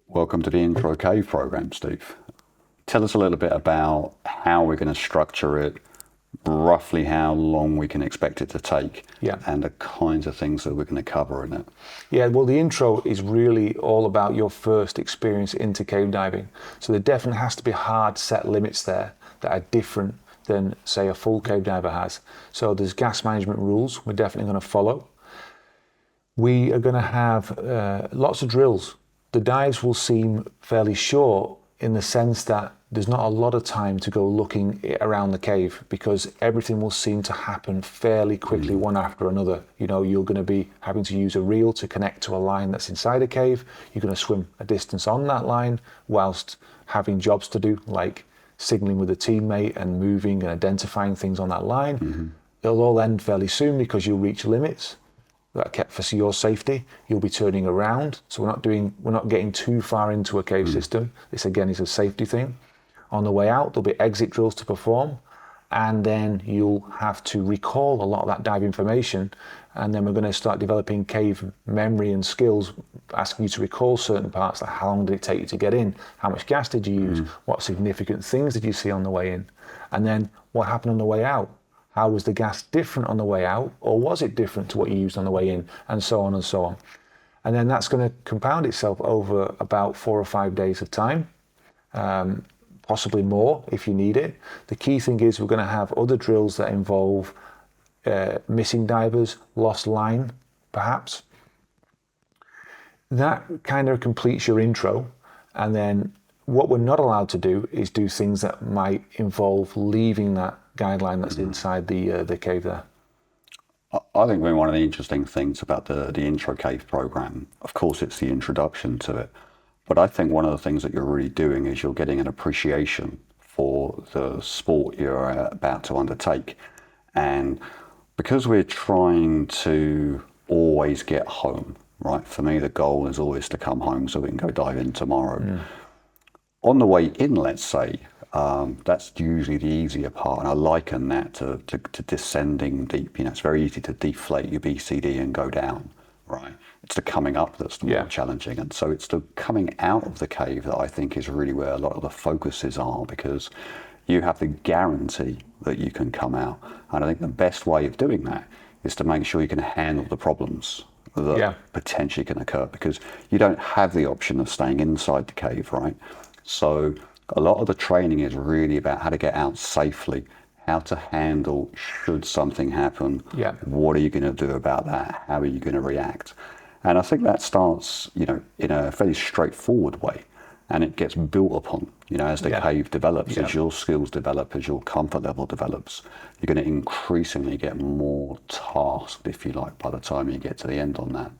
Welcome to the Intro Cave program, Steve. Tell us a little bit about how we're going to structure it, roughly how long we can expect it to take, and the kinds of things that we're going to cover in it. Yeah, well, the intro is really all about your first experience into cave diving. So there definitely has to be hard set limits there that are different than, say, a full cave diver has. So there's gas management rules we're definitely going to follow. We are going to have lots of drills. The dives will seem fairly short in the sense that there's not a lot of time to go looking around the cave because everything will seem to happen fairly quickly, one after another. You know, you're going to be having to use a reel to connect to a line that's inside a cave. You're going to swim a distance on that line whilst having jobs to do, like signaling with a teammate and moving and identifying things on that line. It'll all end fairly soon because you'll reach limits that are kept for your safety. You'll be turning around, so we're not getting too far into a cave system. This again is a safety thing. On the way out, there'll be exit drills to perform, and then you'll have to recall a lot of that dive information, and then we're going to start developing cave memory and skills, asking you to recall certain parts, like how long did it take you to get in, how much gas did you use, what significant things did you see on the way in, and then what happened on the way out. How was the gas different on the way out, or was it different to what you used on the way in, and so on and so on. And then that's going to compound itself over about 4 or 5 days of time, possibly more if you need it. The key thing is we're going to have other drills that involve missing divers, lost line, perhaps. That kind of completes your intro, and then what we're not allowed to do is do things that might involve leaving that guideline that's inside the cave there. I think one of the interesting things about the Intro Cave program, of course, it's the introduction to it, but I think one of the things that you're really doing is you're getting an appreciation for the sport you're about to undertake. And because we're trying to always get home, right? For me, the goal is always to come home so we can go dive in tomorrow. On the way in, let's say, that's usually the easier part, and I liken that to descending deep. You know, it's very easy to deflate your BCD and go down, right? It's the coming up that's the more challenging, and so it's the coming out of the cave that I think is really where a lot of the focuses are, because you have the guarantee that you can come out, and I think the best way of doing that is to make sure you can handle the problems that potentially can occur, because you don't have the option of staying inside the cave, right? So a lot of the training is really about how to get out safely, how to handle should something happen, what are you going to do about that, how are you going to react. And I think that starts, you know, in a fairly straightforward way, and it gets built upon, you know, as the cave develops, as your skills develop, as your comfort level develops. You're going to increasingly get more tasked, if you like, by the time you get to the end on that.